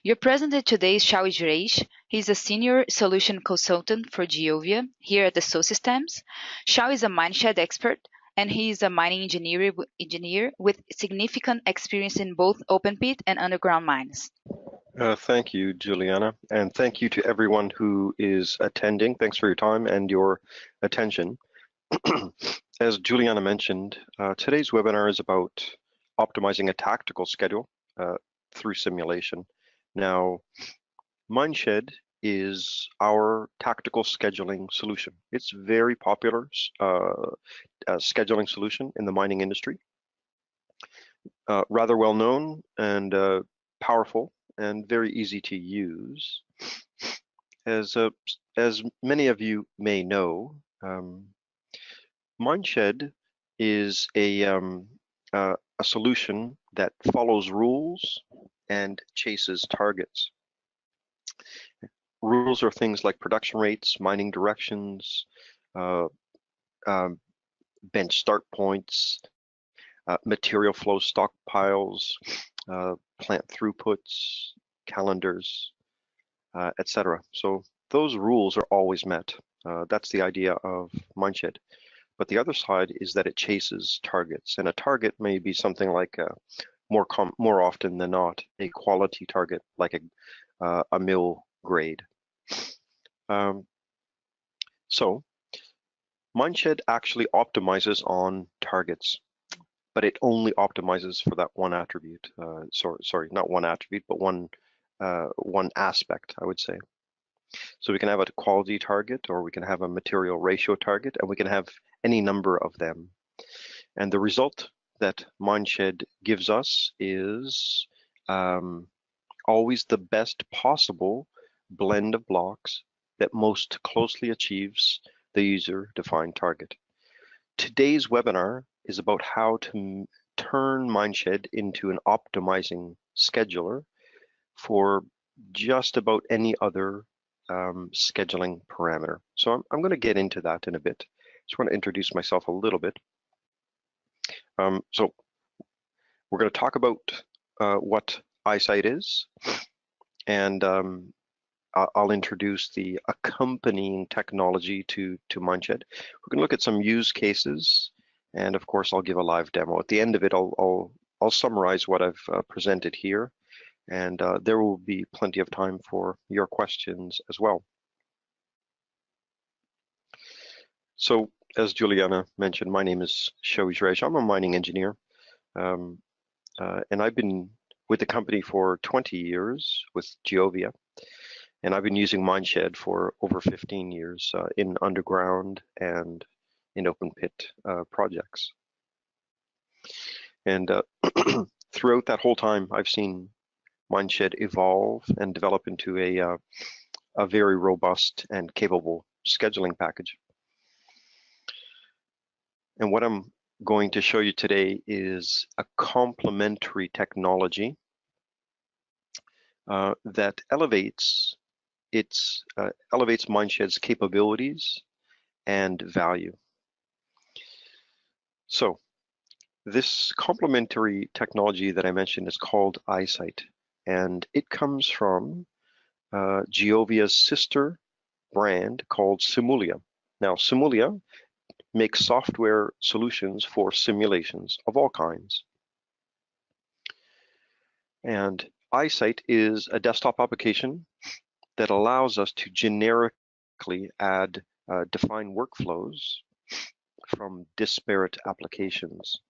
Your presenter today is Chawki Jreige. He's a senior solution consultant for GEOVIA here at Dassault Systèmes. Chawki is a MineSched expert, and he is a mining engineer with significant experience in both open pit and underground mines. Thank you, Juliana, and thank you to everyone who is attending. Thanks for your time and your attention. As Juliana mentioned, today's webinar is about optimizing a tactical schedule through simulation. Now, MineSched is our tactical scheduling solution. It's very popular scheduling solution in the mining industry. Rather well known and powerful and very easy to use. As many of you may know, MineSched is a solution that follows rules and chases targets. Rules are things like production rates, mining directions, bench start points, material flow stockpiles, plant throughputs, calendars, etc. So those rules are always met. That's the idea of MineSched. But the other side is that it chases targets, and a target may be something like more often than not a quality target, like a mill grade. So MineSched actually optimizes on targets, but it only optimizes for that one attribute. Sorry, not one attribute, but one aspect, I would say. So we can have a quality target, or we can have a material ratio target, and we can have any number of them. And the result that MineSched gives us is always the best possible blend of blocks that most closely achieves the user-defined target. Today's webinar is about how to turn MineSched into an optimizing scheduler for just about any other scheduling parameter. So I'm going to get into that in a bit. Just want to introduce myself a little bit. So we're going to talk about what Eyesight is, and I'll introduce the accompanying technology to MineSched. We're going to look at some use cases, and of course I'll give a live demo. At the end of it, I'll summarize what I've presented here, and there will be plenty of time for your questions as well. So, as Juliana mentioned, my name is Chawki Jreige. I'm a mining engineer, and I've been with the company for 20 years with GEOVIA, and I've been using MineSched for over 15 years in underground and in open pit projects. And throughout that whole time, I've seen MineSched evolve and develop into a very robust and capable scheduling package. And what I'm going to show you today is a complementary technology that elevates MineSched's capabilities and value. So this complementary technology that I mentioned is called Eyesight, and it comes from GEOVIA's sister brand called Simulia. Now, Simulia makes software solutions for simulations of all kinds. And Eyesight is a desktop application that allows us to generically add defined workflows from disparate applications.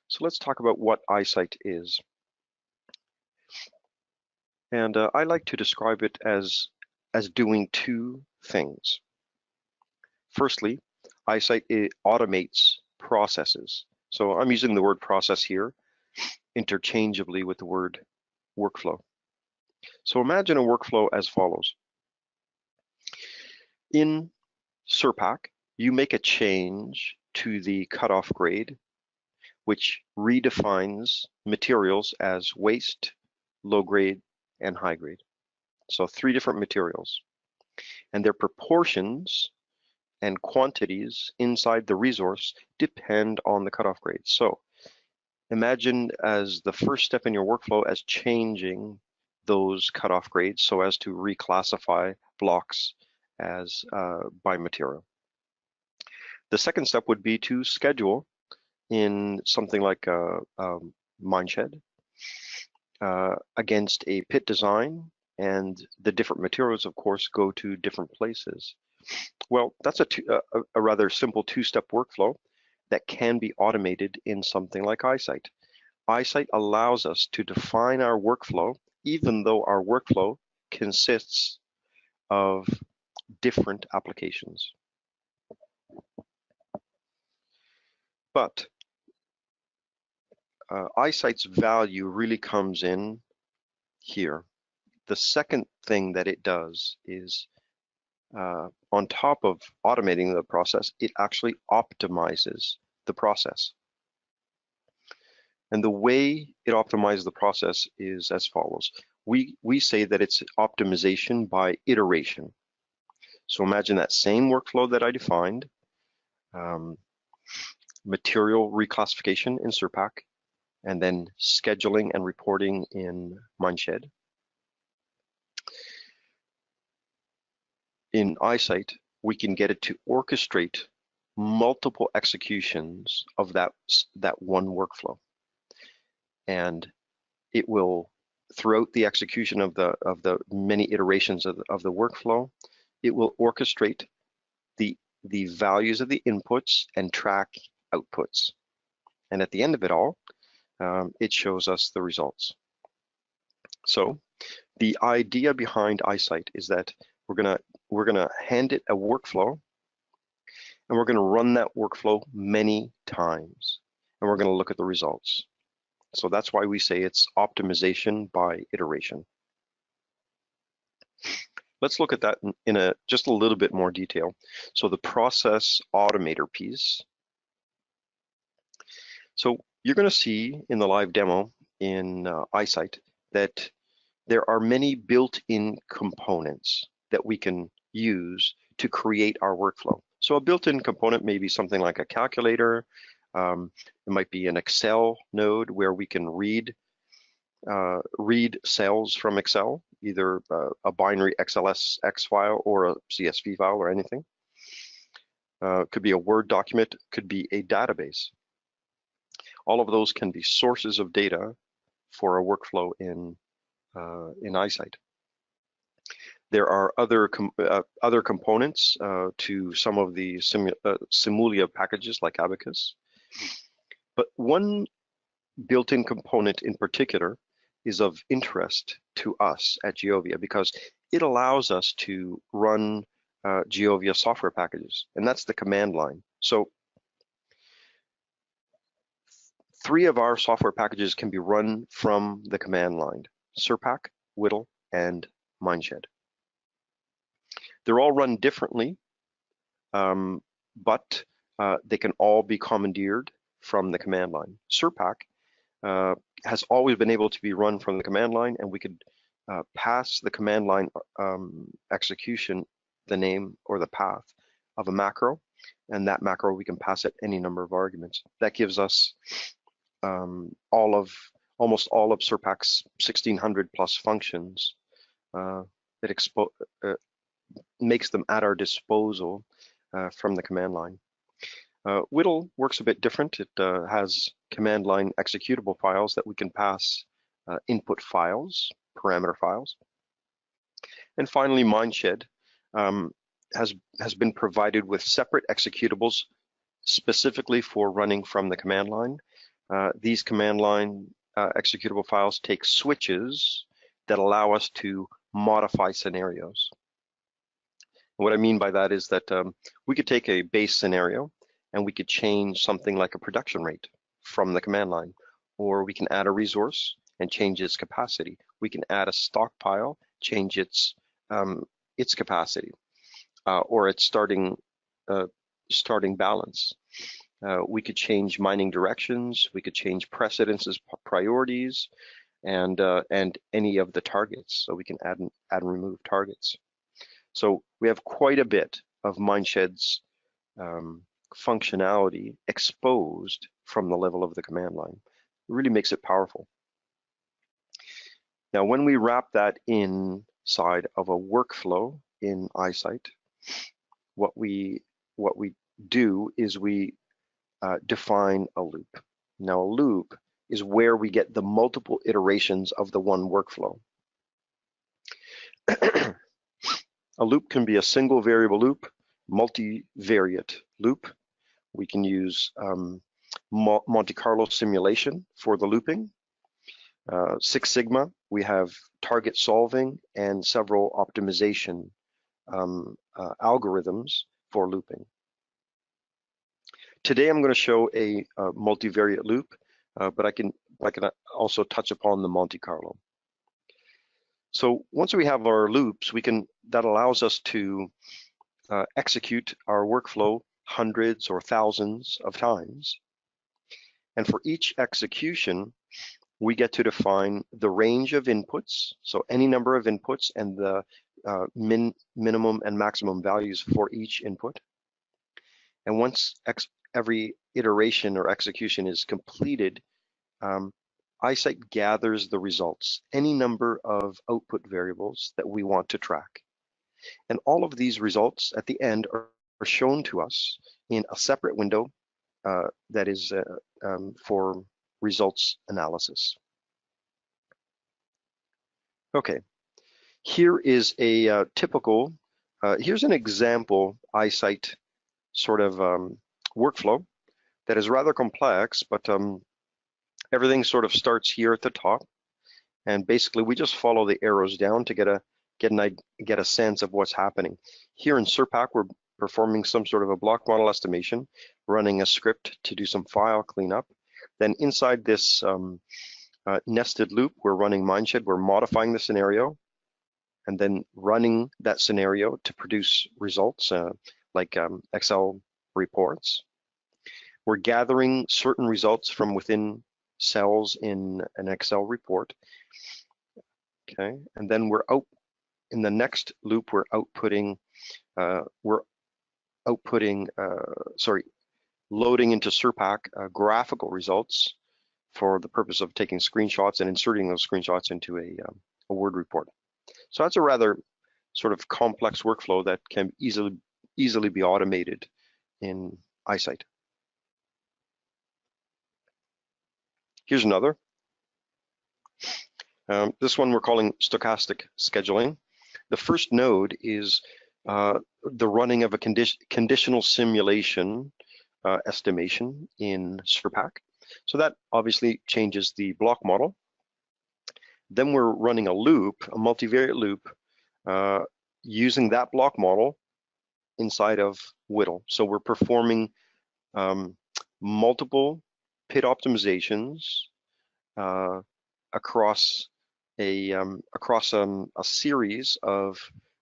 So let's talk about what Eyesight is. And I like to describe it as doing two things. Firstly, Eyesight automates processes. So I'm using the word process here interchangeably with the word workflow. So imagine a workflow as follows. In SURPAC, you make a change to the cutoff grade, which redefines materials as waste, low grade, and high grade. So 3 different materials. And their proportions and quantities inside the resource depend on the cutoff grade. So imagine as the first step in your workflow as changing those cutoff grades so as to reclassify blocks as by material. The second step would be to schedule in something like a MineSched against a pit design, and the different materials, of course, go to different places. Well, that's a rather simple two-step workflow that can be automated in something like Eyesight. Eyesight allows us to define our workflow, even though our workflow consists of different applications. But Eyesight's value really comes in here. The second thing that it does is, on top of automating the process, it actually optimizes the process. And the way it optimizes the process is as follows. We say that it's optimization by iteration. So imagine that same workflow that I defined, material reclassification in SURPAC, and then scheduling and reporting in MineSched. In Eyesight, we can get it to orchestrate multiple executions of that one workflow. And it will, throughout the execution of the many iterations of the workflow, it will orchestrate the values of the inputs and track outputs. And at the end of it all, it shows us the results. So the idea behind Eyesight is that we're gonna hand it a workflow, and we're gonna run that workflow many times, and we're gonna look at the results. So that's why we say it's optimization by iteration. Let's look at that in just a little bit more detail. So the process automator piece. So you're going to see in the live demo in Eyesight that there are many built-in components that we can use to create our workflow. So a built-in component may be something like a calculator. It might be an Excel node where we can read cells from Excel, either a binary XLSX file or a CSV file or anything. Could be a Word document, could be a database. All of those can be sources of data for a workflow in Eyesight. There are other components to some of the Simulia packages like Abacus. But one built-in component in particular is of interest to us at GEOVIA because it allows us to run GEOVIA software packages, and that's the command line. So 3 of our software packages can be run from the command line: SURPAC, Whittle, and MineSched. They're all run differently, but they can all be commandeered from the command line. SURPAC has always been able to be run from the command line, and we could pass the command line execution the name or the path of a macro, and that macro we can pass it any number of arguments. That gives us almost all of SURPAC's 1,600 plus functions. It makes them at our disposal from the command line. Whittle works a bit different. It has command line executable files that we can pass input files, parameter files. And finally, MineSched has been provided with separate executables specifically for running from the command line. These command line executable files take switches that allow us to modify scenarios. And what I mean by that is that we could take a base scenario and we could change something like a production rate from the command line, or we can add a resource and change its capacity. We can add a stockpile, change its capacity, or its starting balance. We could change mining directions. We could change precedences, priorities, and any of the targets. So we can add and remove targets. So we have quite a bit of MineSched's functionality exposed from the level of the command line. It really makes it powerful. Now, when we wrap that inside of a workflow in Eyesight, what we do is we define a loop. Now, a loop is where we get the multiple iterations of the one workflow. A loop can be a single variable loop, multivariate loop. We can use Monte Carlo simulation for the looping. Six Sigma, we have target solving and several optimization algorithms for looping. Today I'm going to show a multivariate loop, but I can also touch upon the Monte Carlo. So once we have our loops, that allows us to execute our workflow hundreds or thousands of times. And for each execution, we get to define the range of inputs, so any number of inputs and the minimum and maximum values for each input. And once every iteration or execution is completed, Eyesight gathers the results, any number of output variables that we want to track. And all of these results at the end are shown to us in a separate window that is for results analysis. Okay, here is a typical, here's an example Eyesight sort of workflow that is rather complex, but everything sort of starts here at the top, and basically we just follow the arrows down to get a sense of what's happening. Here in SURPAC, we're performing some sort of a block model estimation, running a script to do some file cleanup. Then inside this nested loop, we're running MineSched, we're modifying the scenario, and then running that scenario to produce results like Excel reports. We're gathering certain results from within cells in an Excel report. Okay, and then in the next loop, we're loading into SURPAC graphical results for the purpose of taking screenshots and inserting those screenshots into a Word report. So that's a rather sort of complex workflow that can easily be automated in Eyesight. Here's another. This one we're calling stochastic scheduling. The first node is the running of a conditional simulation estimation in SURPAC. So that obviously changes the block model. Then we're running a loop, a multivariate loop, using that block model inside of Whittle. So we're performing multiple pit optimizations across a series of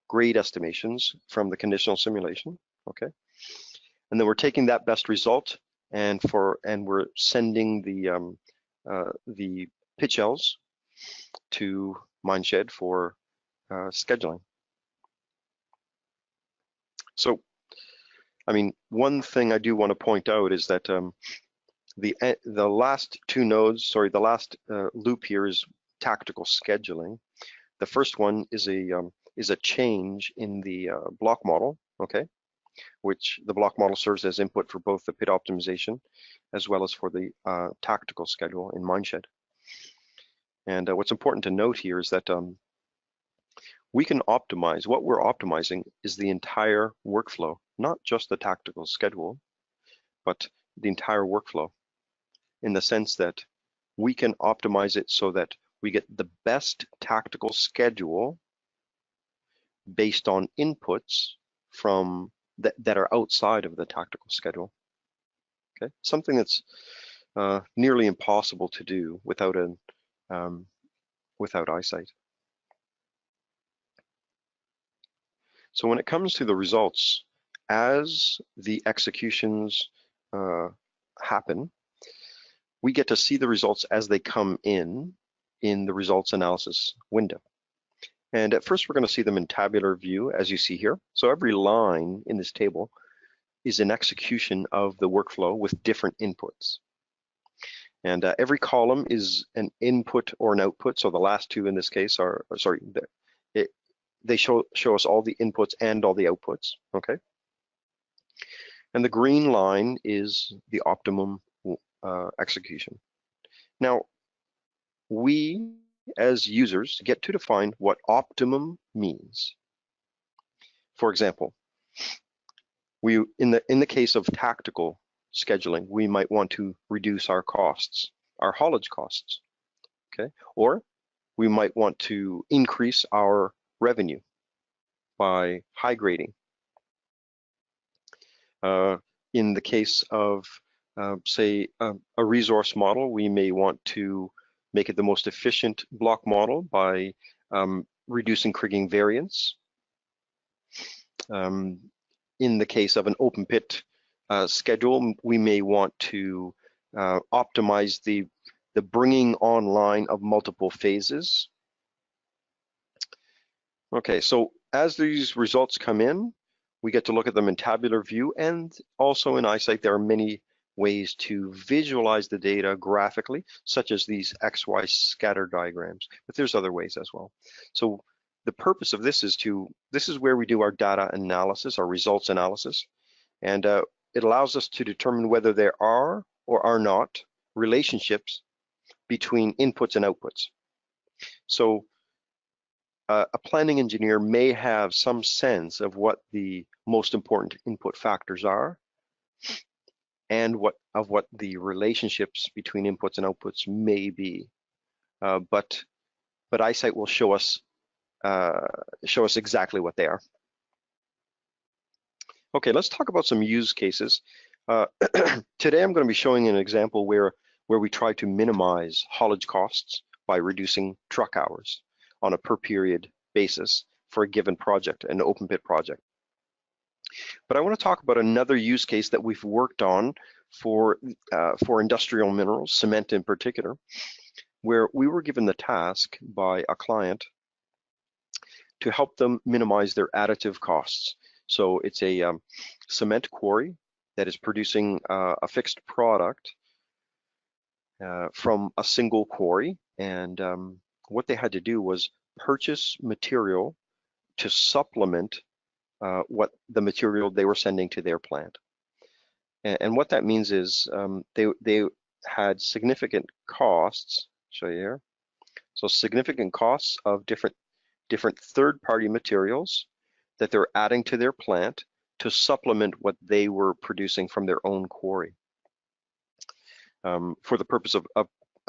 grade estimations from the conditional simulation. Okay, and then we're taking that best result and we're sending the pitch shells to MineSched for scheduling. So, I mean, one thing I do want to point out is that the last two nodes, sorry, the last loop here is tactical scheduling. The first one is a change in the block model, okay, which the block model serves as input for both the pit optimization as well as for the tactical schedule in MineSched. And what's important to note here is that we can optimize, what we're optimizing is the entire workflow, not just the tactical schedule, but the entire workflow, in the sense that we can optimize it so that we get the best tactical schedule based on inputs from that are outside of the tactical schedule. Okay, something that's nearly impossible to do without Eyesight. So when it comes to the results, as the executions happen, we get to see the results as they come in the results analysis window. And at first, we're going to see them in tabular view, as you see here. So every line in this table is an execution of the workflow with different inputs. And every column is an input or an output. So the last two in this case are, sorry, they show us all the inputs and all the outputs, okay? And the green line is the optimum execution. Now, we as users get to define what optimum means. For example, in the case of tactical scheduling, we might want to reduce our costs, our haulage costs, okay? Or we might want to increase our revenue by high grading. In the case of, say, a resource model, we may want to make it the most efficient block model by reducing kriging variance. In the case of an open pit schedule, we may want to optimize the bringing online of multiple phases. Okay, so as these results come in, we get to look at them in tabular view, and also in Eyesight there are many ways to visualize the data graphically, such as these XY scatter diagrams, but there's other ways as well. So the purpose of this is where we do our data analysis, our results analysis, and it allows us to determine whether there are or are not relationships between inputs and outputs. So a planning engineer may have some sense of what the most important input factors are and what the relationships between inputs and outputs may be. But Eyesight will show us exactly what they are. Okay, let's talk about some use cases. Today I'm going to be showing an example where we try to minimize haulage costs by reducing truck hours on a per period basis for a given project, an open pit project. But I want to talk about another use case that we've worked on for industrial minerals, cement in particular, where we were given the task by a client to help them minimize their additive costs. So it's a cement quarry that is producing a fixed product from a single quarry, and what they had to do was purchase material to supplement what the material they were sending to their plant. And what that means is they had significant costs, show you here. So significant costs of different third-party materials that they're adding to their plant to supplement what they were producing from their own quarry, for the purpose of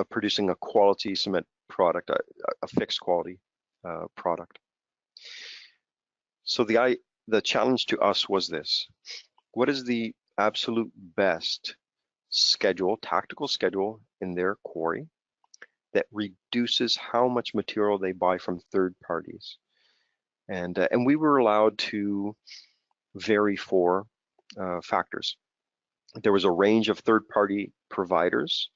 producing a quality cement product, a fixed quality product. So the challenge to us was this: what is the absolute best schedule, tactical schedule in their quarry that reduces how much material they buy from third parties? And we were allowed to vary 4 factors. There was a range of third-party providers,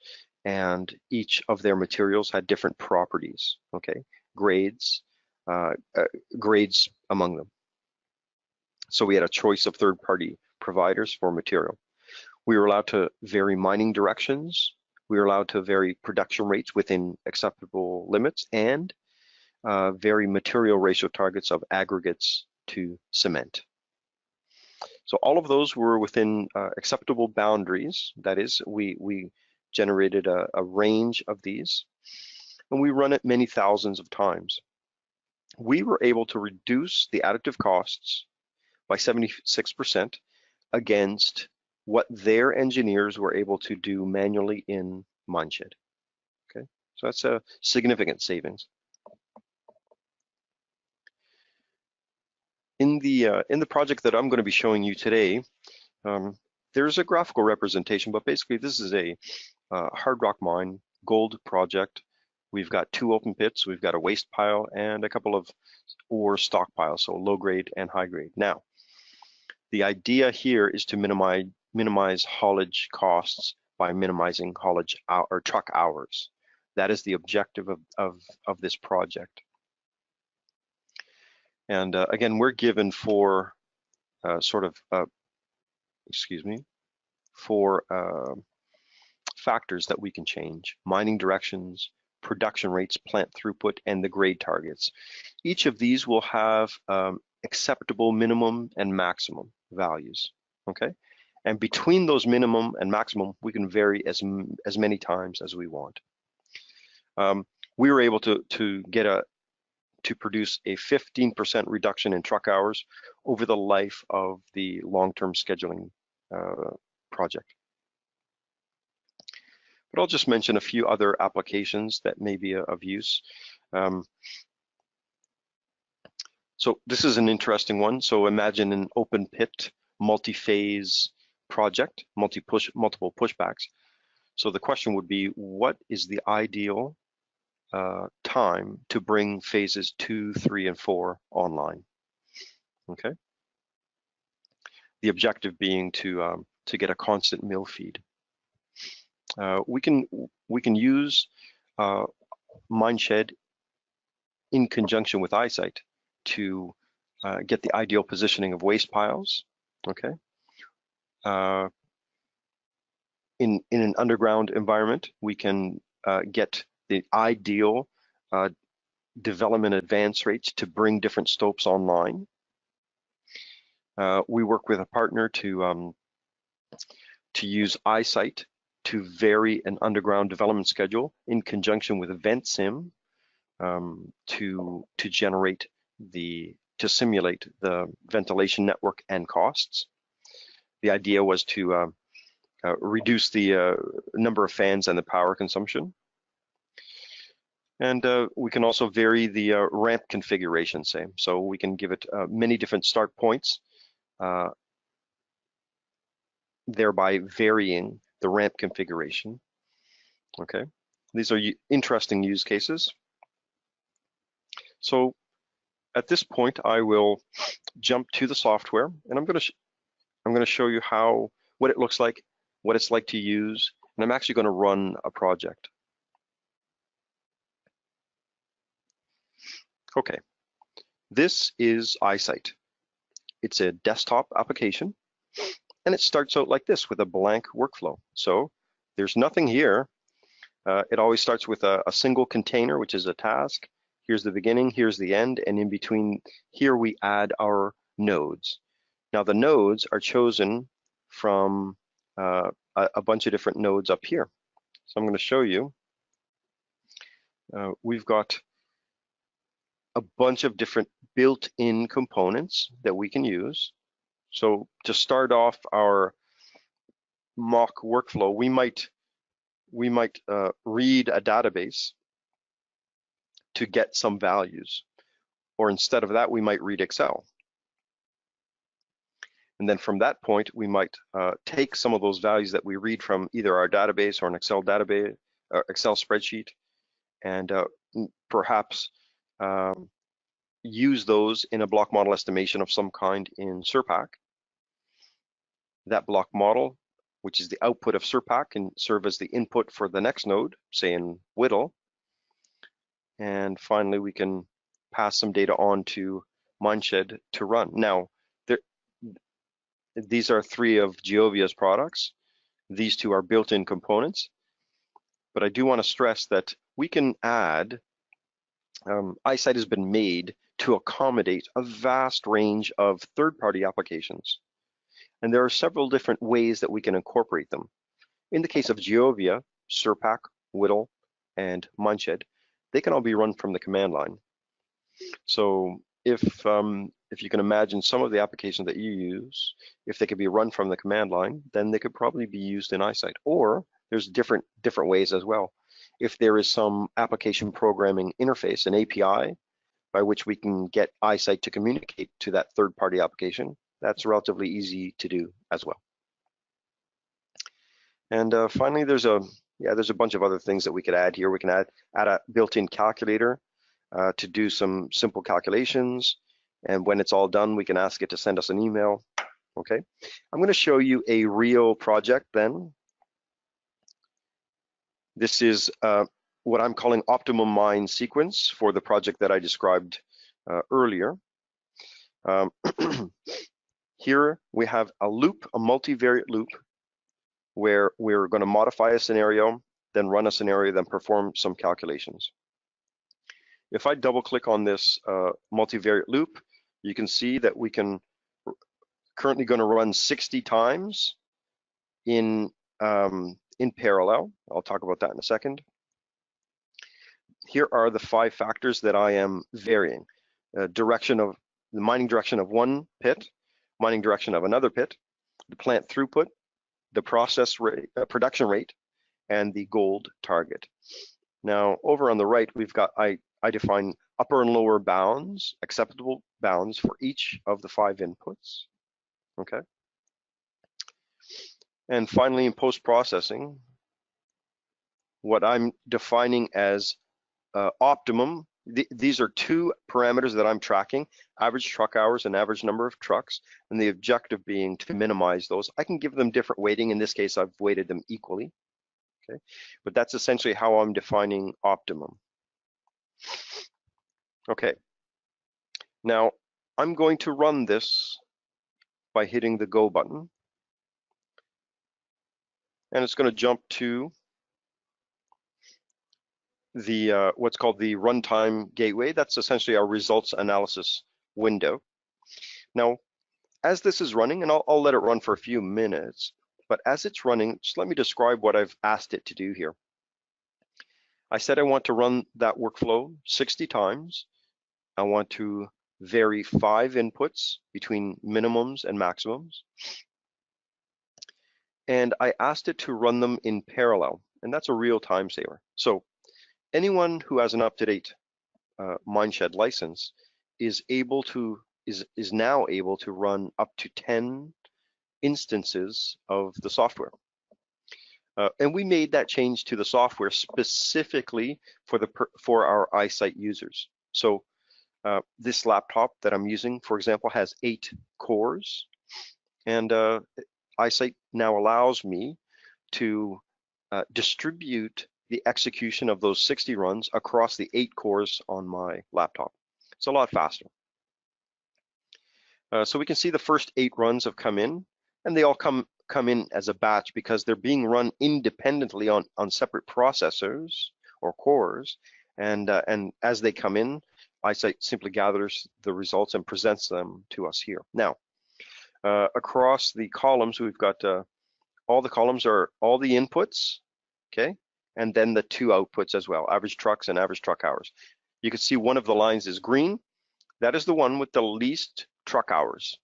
and each of their materials had different properties, okay? Grades among them. So we had a choice of third-party providers for material. We were allowed to vary mining directions. We were allowed to vary production rates within acceptable limits, and vary material ratio targets of aggregates to cement. So all of those were within acceptable boundaries. That is, we generated a range of these, and we run it many thousands of times. We were able to reduce the additive costs by 76% against what their engineers were able to do manually in MineSched. Okay, so that's a significant savings. In the project that I'm going to be showing you today, there's a graphical representation, but basically this is a hard rock mine gold project. We've got 2 open pits, we've got a waste pile, and a couple of ore stockpiles, so low grade and high grade. Now, the idea here is to minimize haulage costs by minimizing haulage or truck hours. That is the objective of this project. And again, we're given 4 factors that we can change: mining directions, production rates, plant throughput, and the grade targets. Each of these will have acceptable minimum and maximum values, okay? And between those minimum and maximum, we can vary as many times as we want. We were able to produce a 15% reduction in truck hours over the life of the long-term scheduling project. But I'll just mention a few other applications that may be of use. So this is an interesting one. So imagine an open pit multi-phase project, multiple pushbacks. So the question would be, what is the ideal time to bring phases 2, 3, and 4 online? Okay. The objective being to get a constant mill feed. We can use MineSched in conjunction with Eyesight to get the ideal positioning of waste piles. Okay. In an underground environment, we can get the ideal development advance rates to bring different stopes online. We work with a partner to use Eyesight to vary an underground development schedule in conjunction with VentSim to simulate the ventilation network and costs. The idea was to reduce the number of fans and the power consumption. And we can also vary the ramp configuration, say. So we can give it many different start points, thereby varying the ramp configuration. Okay, these are interesting use cases. So at this point, I will jump to the software, and I'm going to show you what it looks like, what it's like to use, and I'm actually going to run a project. Okay, this is Eyesight. It's a desktop application, and it starts out like this with a blank workflow. So there's nothing here. It always starts with a single container, which is a task. Here's the beginning, here's the end, and in between here we add our nodes. Now the nodes are chosen from a bunch of different nodes up here. So I'm going to show you. We've got a bunch of different built-in components that we can use. So to start off our mock workflow, we might read a database to get some values, or instead of that, we might read Excel. And then from that point, we might take some of those values that we read from either our database or an Excel database, or Excel spreadsheet, and perhaps use those in a block model estimation of some kind in SURPAC. That block model, which is the output of SURPAC, can serve as the input for the next node, say in Whittle. And finally, we can pass some data on to MineSched to run. Now, these are 3 of GEOVIA's products. These 2 are built-in components. But I do want to stress that we can add, Eyesight has been made to accommodate a vast range of third-party applications. And there are several different ways that we can incorporate them. In the case of GEOVIA, SURPAC, Whittle, and MineSched, they can all be run from the command line. So if you can imagine some of the applications that you use, if they could be run from the command line, then they could probably be used in Eyesight. Or there's different ways as well. If there is some application programming interface, an API, by which we can get Eyesight to communicate to that third-party application, that's relatively easy to do as well. And finally, there's a bunch of other things that we could add here. We can add a built-in calculator to do some simple calculations. And when it's all done, we can ask it to send us an email. Okay, I'm going to show you a real project then. This is what I'm calling optimum mine sequence for the project that I described earlier. Here we have a loop, a multivariate loop, where we're going to modify a scenario, then run a scenario, then perform some calculations. If I double click on this multivariate loop, you can see that we can currently going to run 60 times in parallel. I'll talk about that in a second. Here are the 5 factors that I am varying. Direction of the mining direction of one pit, mining direction of another pit, the plant throughput, the process rate, production rate, and the gold target. Now, over on the right, we've got, I define upper and lower bounds, acceptable bounds for each of the 5 inputs, okay? And finally, in post-processing, what I'm defining as optimum, these are 2 parameters that I'm tracking, average truck hours and average number of trucks, and the objective being to minimize those. I can give them different weighting. In this case, I've weighted them equally, okay? But that's essentially how I'm defining optimum. Okay, now I'm going to run this by hitting the go button, and it's going to jump to the what's called the runtime gateway. That's essentially our results analysis window. Now, as this is running, and I'll let it run for a few minutes, but as it's running, just let me describe what I've asked it to do here. I said I want to run that workflow 60 times. I want to vary 5 inputs between minimums and maximums. And I asked it to run them in parallel, and that's a real time saver. So anyone who has an up-to-date MineSched license is now able to run up to 10 instances of the software. And we made that change to the software specifically for our Eyesight users. So this laptop that I'm using, for example, has 8 cores, and Eyesight now allows me to distribute the execution of those 60 runs across the 8 cores on my laptop. It's a lot faster. So we can see the first 8 runs have come in, and they all come in as a batch because they're being run independently on separate processors or cores, and as they come in, Eyesight simply gathers the results and presents them to us here. Now, across the columns, we've got all the columns are all the inputs, okay, and then the 2 outputs as well, average trucks and average truck hours. You can see one of the lines is green. That is the one with the least truck hours,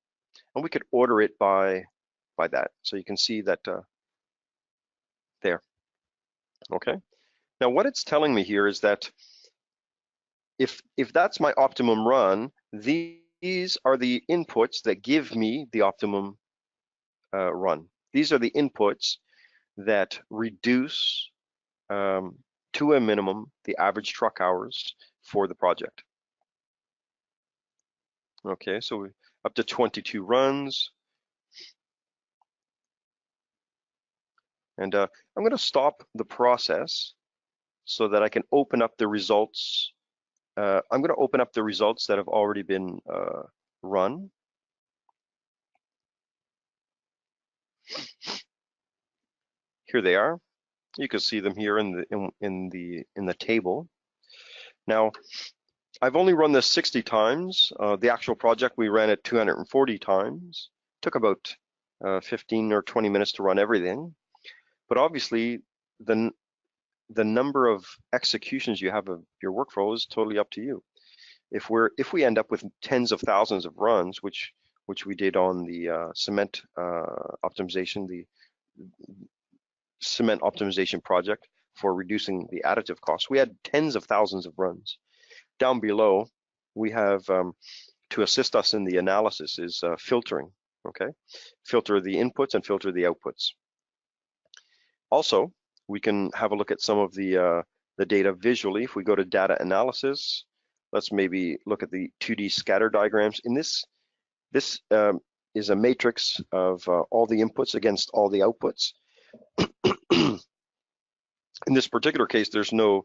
and we could order it by that. So you can see that there. Okay. Now what it's telling me here is that if that's my optimum run, these are the inputs that give me the optimum run. These are the inputs that reduce to a minimum the average truck hours for the project. Okay, so we're up to 22 runs. And I'm going to stop the process so that I can open up the results. I'm going to open up the results that have already been run. Here they are. You can see them here in the table. Now, I've only run this 60 times. The actual project we ran it 240 times. Took about 15 or 20 minutes to run everything. But obviously, the number of executions you have of your workflow is totally up to you. If we end up with tens of thousands of runs, which we did on the cement optimization, the cement optimization project for reducing the additive costs, we had tens of thousands of runs. Down below, we have to assist us in the analysis is filtering. Okay, filter the inputs and filter the outputs. Also, we can have a look at some of the data visually. If we go to data analysis, let's maybe look at the 2D scatter diagrams. In this is a matrix of all the inputs against all the outputs. In this particular case, there's no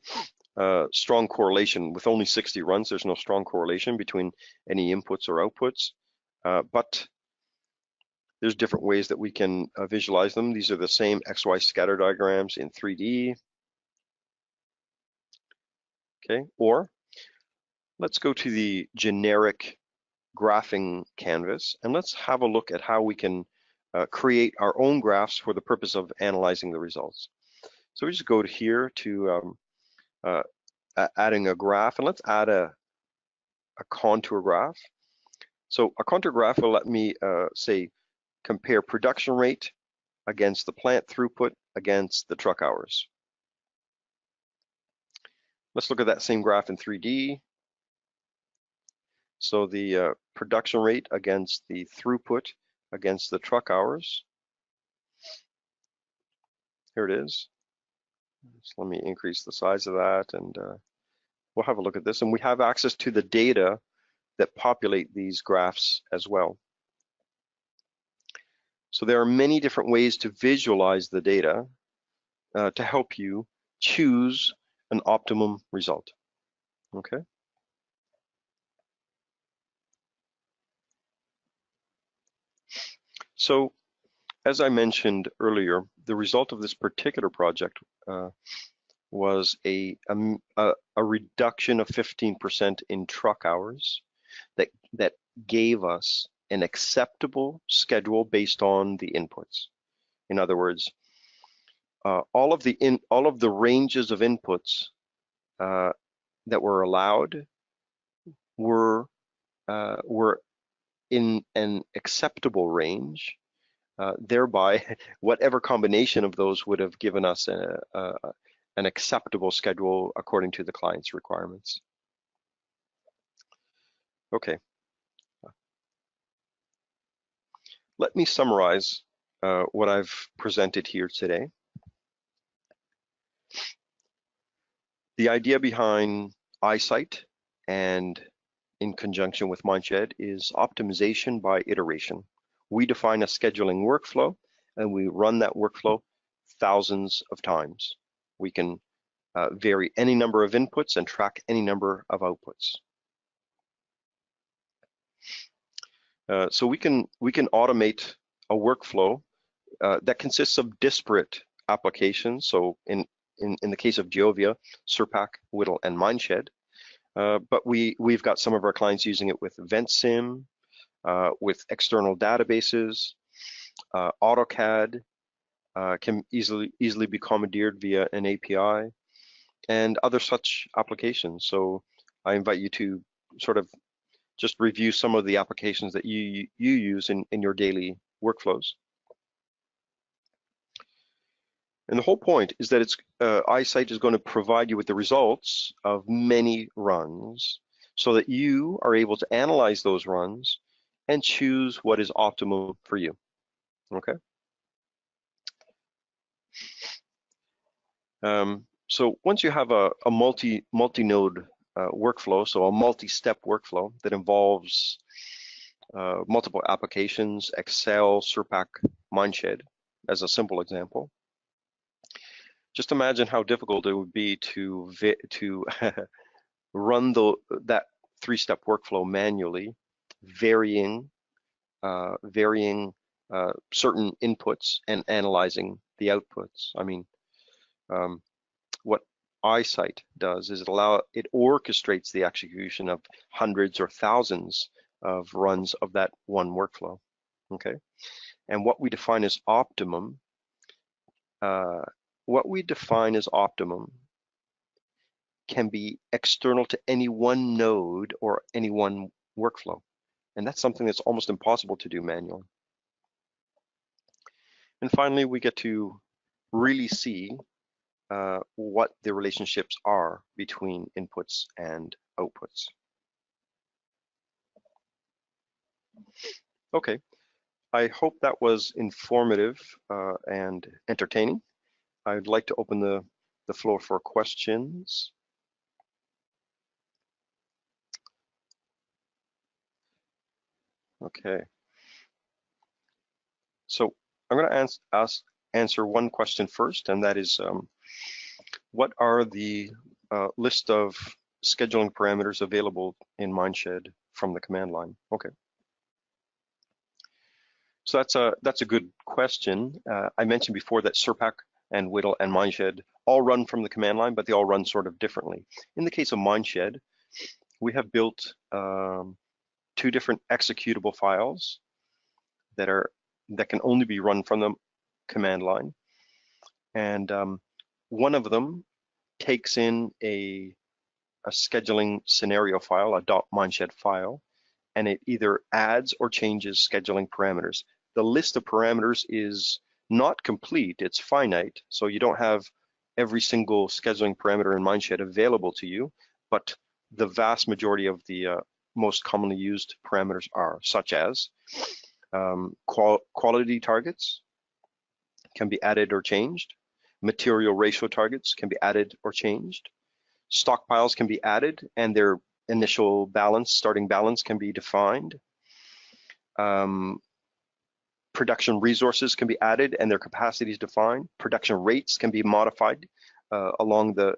strong correlation. With only 60 runs, there's no strong correlation between any inputs or outputs. But There's different ways that we can visualize them. These are the same XY scatter diagrams in 3D. Okay, or let's go to the generic graphing canvas and let's have a look at how we can create our own graphs for the purpose of analyzing the results. So we just go to here to adding a graph, and let's add a contour graph. So a contour graph will let me say compare production rate against the plant throughput against the truck hours. Let's look at that same graph in 3D. So the production rate against the throughput against the truck hours. Here it is. So let me increase the size of that, and we'll have a look at this. And we have access to the data that populate these graphs as well. So there are many different ways to visualize the data to help you choose an optimum result. Okay. So as I mentioned earlier, the result of this particular project was a reduction of 15% in truck hours that gave us an acceptable schedule based on the inputs. In other words, all of the ranges of inputs that were allowed were in an acceptable range. Thereby, whatever combination of those would have given us an acceptable schedule according to the client's requirements. Okay. Let me summarize what I've presented here today. The idea behind Eyesight and in conjunction with MineSched is optimization by iteration. We define a scheduling workflow and we run that workflow thousands of times. We can vary any number of inputs and track any number of outputs. So we can automate a workflow that consists of disparate applications. So in the case of GEOVIA, SURPAC, Whittle, and MineSched, but we've got some of our clients using it with VentSim, with external databases. AutoCAD can easily be commandeered via an API, and other such applications. So I invite you to sort of just review some of the applications that you use in your daily workflows. And the whole point is that Eyesight is going to provide you with the results of many runs so that you are able to analyze those runs and choose what is optimal for you. Okay. So once you have a multi-node workflow, so a multi-step workflow that involves multiple applications, Excel, SURPAC, MineSched, as a simple example, just imagine how difficult it would be to run that three-step workflow manually, varying certain inputs and analyzing the outputs. I mean, what Eyesight does is it orchestrates the execution of hundreds or thousands of runs of that one workflow. Okay, and what we define as optimum. What we define as optimum can be external to any one node or any one workflow. And that's something that's almost impossible to do manually. And finally, we get to really see what the relationships are between inputs and outputs. Okay, I hope that was informative and entertaining. I'd like to open the floor for questions. Okay. So I'm going to answer one question first, and that is, what are the list of scheduling parameters available in MineSched from the command line? Okay. So that's a good question. I mentioned before that SURPAC and WDL and MineSched all run from the command line, but they all run sort of differently. In the case of MineSched, we have built 2 different executable files that can only be run from the command line, and one of them takes in a scheduling scenario file, a .mineshed file, and it either adds or changes scheduling parameters. The list of parameters is not complete, it's finite, so you don't have every single scheduling parameter in MineSched available to you, but the vast majority of the most commonly used parameters are, such as quality targets can be added or changed, material ratio targets can be added or changed, stockpiles can be added and their initial balance, starting balance can be defined. Production resources can be added and their capacities defined. Production rates can be modified along the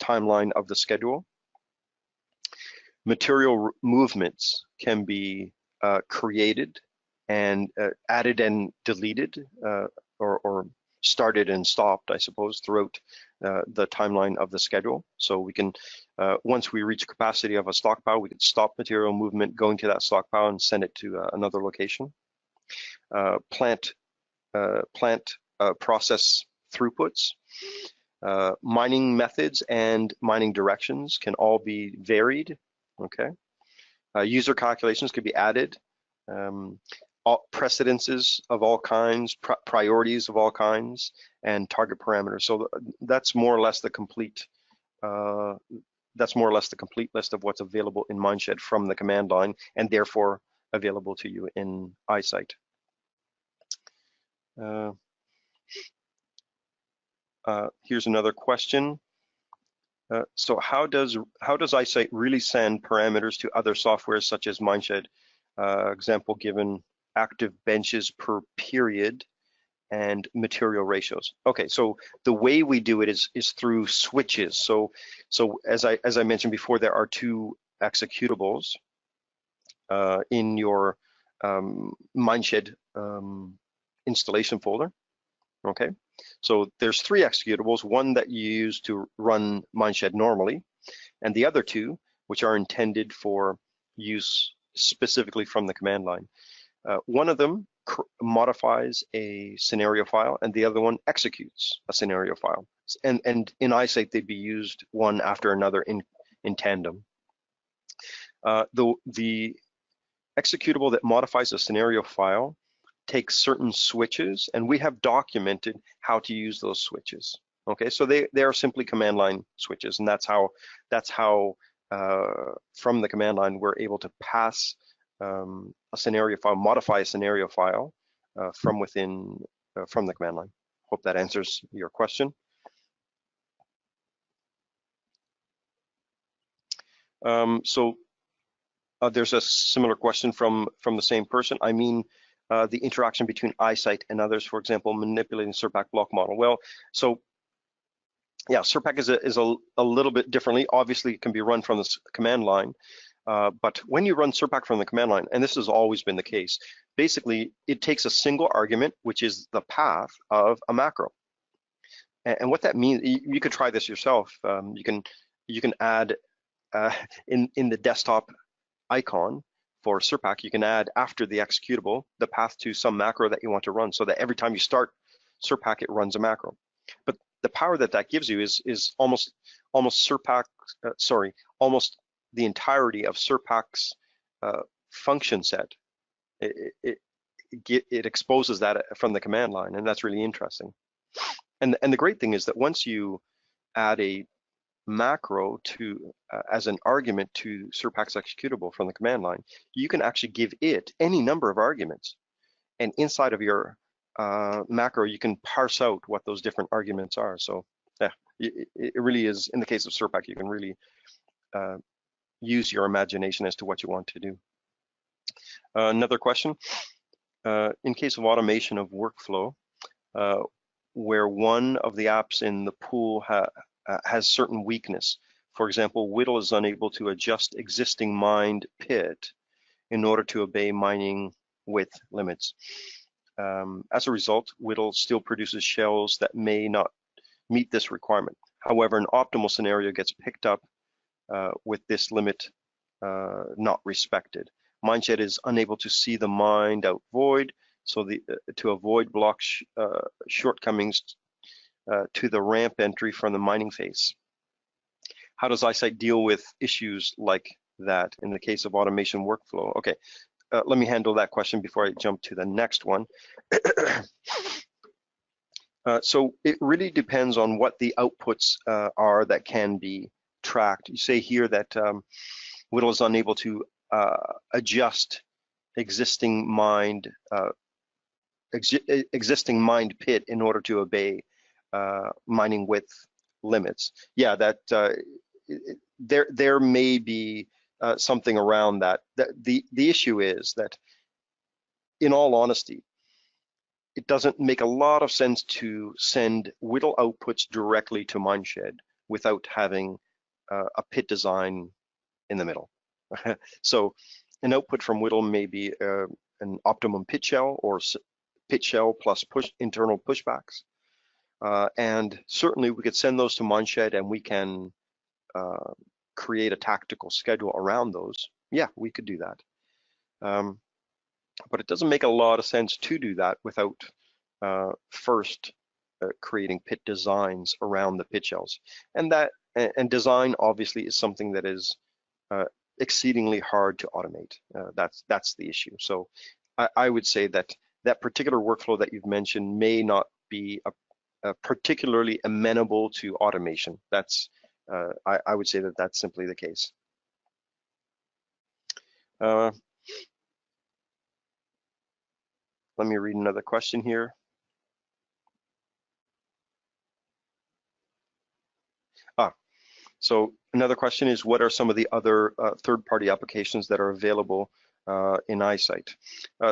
timeline of the schedule. Material movements can be created and added and deleted or started and stopped, I suppose, throughout the timeline of the schedule. So we can, once we reach capacity of a stockpile, we can stop material movement going to that stockpile and send it to another location. Plant process throughputs, mining methods and mining directions can all be varied, okay? User calculations could be added. Precedences of all kinds, priorities of all kinds, and target parameters. So that's more or less the complete. That's more or less the complete list of what's available in MineSched from the command line, and therefore available to you in Eyesight. Here's another question. So how does Eyesight really send parameters to other softwares such as MineSched? Example given: active benches per period and material ratios. Okay, so the way we do it is through switches. So as I mentioned before, there are 2 executables in your MineSched installation folder. Okay, so there's 3 executables, one that you use to run MineSched normally, and the other 2 which are intended for use specifically from the command line. One of them modifies a scenario file and the other one executes a scenario file. And in Eyesight, they'd be used one after another in tandem. The executable that modifies a scenario file takes certain switches, and we have documented how to use those switches. Okay, so they are simply command line switches, and that's how from the command line we're able to pass a scenario file, modify a scenario file from within from the command line. Hope that answers your question. There's a similar question from the same person. I mean, the interaction between Eyesight and others, for example, manipulating SURPAC block model. Well, so yeah, SURPAC is a little bit differently. Obviously, it can be run from the command line, but when you run SURPAC from the command line, and this has always been the case, basically it takes a single argument, which is the path of a macro. And what that means, you could try this yourself. You can add in the desktop icon for SURPAC, you can add after the executable the path to some macro that you want to run, so that every time you start SURPAC, it runs a macro. But the power that gives you is almost SURPAC, almost the entirety of SURPAC's function set. It exposes that from the command line, and that's really interesting. And the great thing is that once you add a macro to as an argument to SURPAC's executable from the command line, you can actually give it any number of arguments, and inside of your macro, you can parse out what those different arguments are. So yeah, it really is, in the case of SURPAC, you can really use your imagination as to what you want to do. Another question, in case of automation of workflow, where one of the apps in the pool has certain weakness, for example, WDL is unable to adjust existing mined pit in order to obey mining with limits. As a result, Whittle still produces shells that may not meet this requirement. However, an optimal scenario gets picked up with this limit not respected. MineSched is unable to see the mined out void, so to avoid block shortcomings to the ramp entry from the mining phase. How does Eyesight deal with issues like that in the case of automation workflow? Okay, let me handle that question before I jump to the next one. So it really depends on what the outputs are that can be tracked. You say here that Whittle is unable to adjust existing mined pit in order to obey mining width limits. Yeah, that there may be something around that. The issue is that, in all honesty, it doesn't make a lot of sense to send Whittle outputs directly to MineSched without having a pit design in the middle. So an output from Whittle may be an optimum pit shell or pit shell plus internal pushbacks. And certainly we could send those to MineSched and we can create a tactical schedule around those. Yeah, we could do that. But it doesn't make a lot of sense to do that without first creating pit designs around the pit shells. And design obviously is something that is exceedingly hard to automate. That's the issue. So I would say that that particular workflow that you've mentioned may not be particularly amenable to automation. That's I would say that that's simply the case. Let me read another question here. So another question is, what are some of the other third-party applications that are available in Eyesight?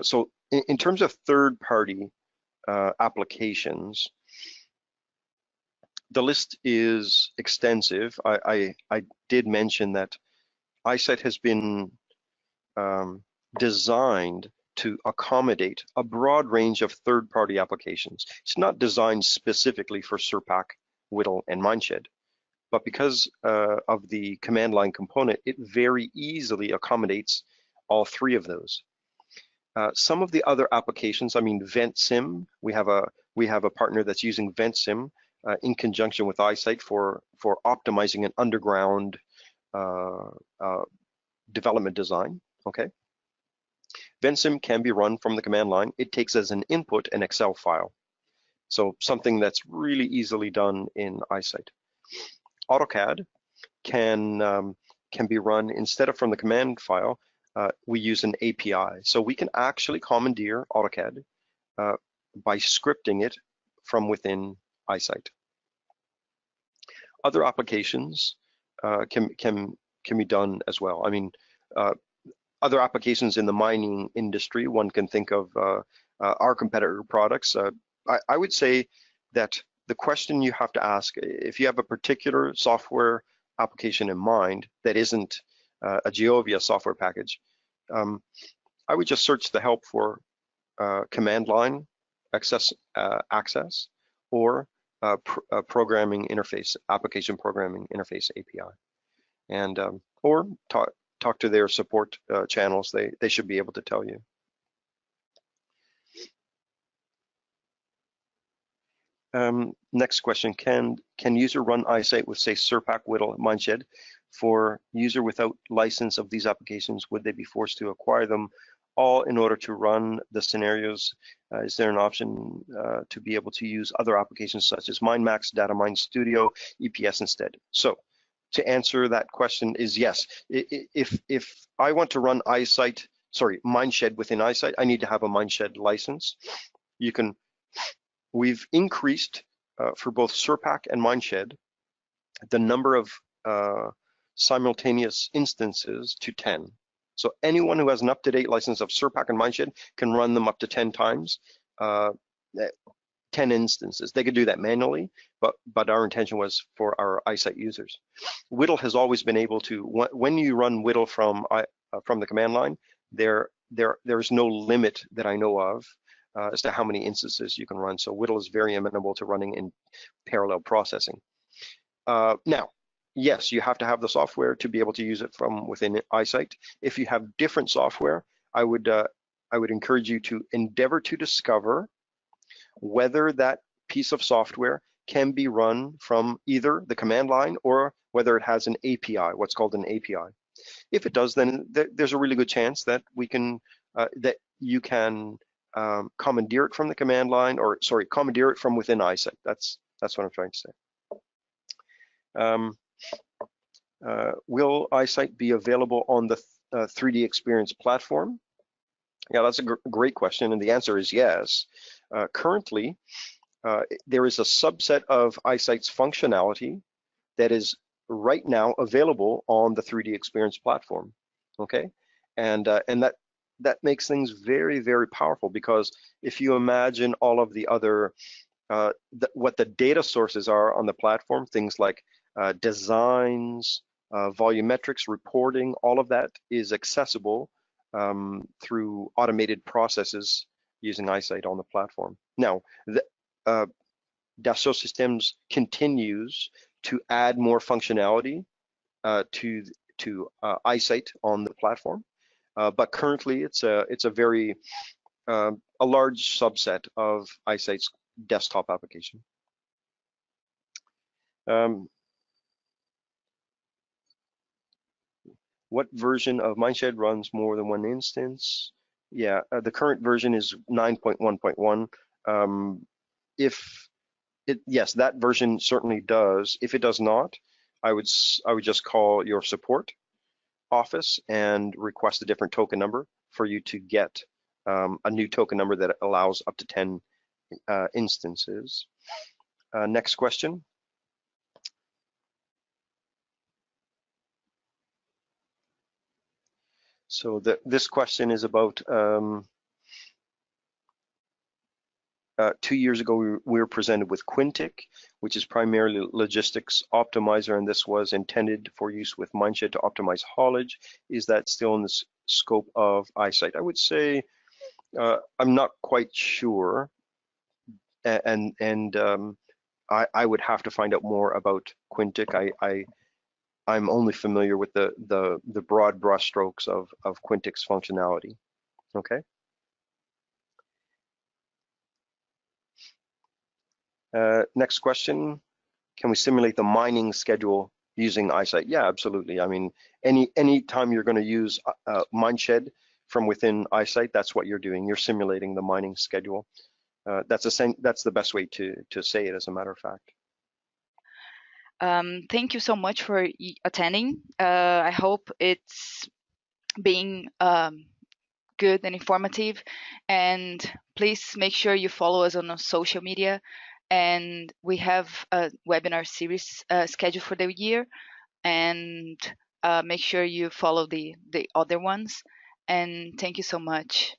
So in terms of third-party applications, the list is extensive. I did mention that Eyesight has been designed to accommodate a broad range of third-party applications. It's not designed specifically for SURPAC, Whittle, and MineSched, but because of the command line component, it very easily accommodates all three of those. Some of the other applications, I mean, VentSim, we have a partner that's using VentSim in conjunction with Eyesight for optimizing an underground development design. Okay. VentSim can be run from the command line. It takes as an input an Excel file. So something that's really easily done in Eyesight. AutoCAD can be run, instead of from the command file, we use an API. So we can actually commandeer AutoCAD by scripting it from within Eyesight. Other applications can be done as well. I mean, other applications in the mining industry, one can think of our competitor products. I would say that the question you have to ask, if you have a particular software application in mind that isn't a GEOVIA software package, I would just search the help for command line access or programming interface, application programming interface API, and or talk to their support channels. They should be able to tell you. Next question, can user run Eyesight with, say, SURPAC, Whittle, MineSched? For user without license of these applications, would they be forced to acquire them all in order to run the scenarios? Is there an option to be able to use other applications such as MineMax, DataMine Studio, EPS instead? So to answer that question is yes. If I want to run MineSched within Eyesight, I need to have a MineSched license. We've increased for both SURPAC and MineSched the number of simultaneous instances to 10. So anyone who has an up-to-date license of SURPAC and MineSched can run them up to 10 times, 10 instances. They could do that manually, but our intention was for our Eyesight users. Whittle has always been able to, when you run Whittle from the command line, there's no limit that I know of as to how many instances you can run. So WDL is very amenable to running in parallel processing. Now, yes, you have to have the software to be able to use it from within Eyesight. If you have different software, I would encourage you to endeavor to discover whether that piece of software can be run from either the command line or whether it has an API, what's called an API. If it does, then there's a really good chance that we can that you can commandeer it from the command line, or sorry, commandeer it from within Eyesight. That's what I'm trying to say. Will Eyesight be available on the 3D Experience platform? Yeah, that's a great question, and the answer is yes. Currently, there is a subset of Eyesight's functionality that is right now available on the 3D Experience platform. Okay, and that makes things very, very powerful, because if you imagine all of the other what the data sources are on the platform, things like designs, volumetrics, reporting, all of that is accessible through automated processes using Eyesight on the platform. Now, Dassault Systèmes continues to add more functionality to Eyesight on the platform, but currently it's a very a large subset of Eyesight's desktop application. What version of MineSched runs more than one instance? Yeah, the current version is 9.1.1. Yes, that version certainly does. If it does not, I would just call your support office and request a different token number for you to get a new token number that allows up to 10 instances. Next question. So this question is about 2 years ago, we were presented with Quintic, which is primarily logistics optimizer, and this was intended for use with MineSched to optimize haulage. Is that still in the scope of Eyesight? I would say I'm not quite sure, and I would have to find out more about Quintic. I'm only familiar with the broad brushstrokes of Quintic's functionality. Okay. Next question, can we simulate the mining schedule using Eyesight? Yeah, absolutely. I mean, any time you're going to use MineSched from within Eyesight, that's what you're doing. You're simulating the mining schedule. That's the best way to say it, as a matter of fact. Thank you so much for attending. I hope it's being good and informative, and please make sure you follow us on social media, and we have a webinar series scheduled for the year, and make sure you follow the other ones, and thank you so much.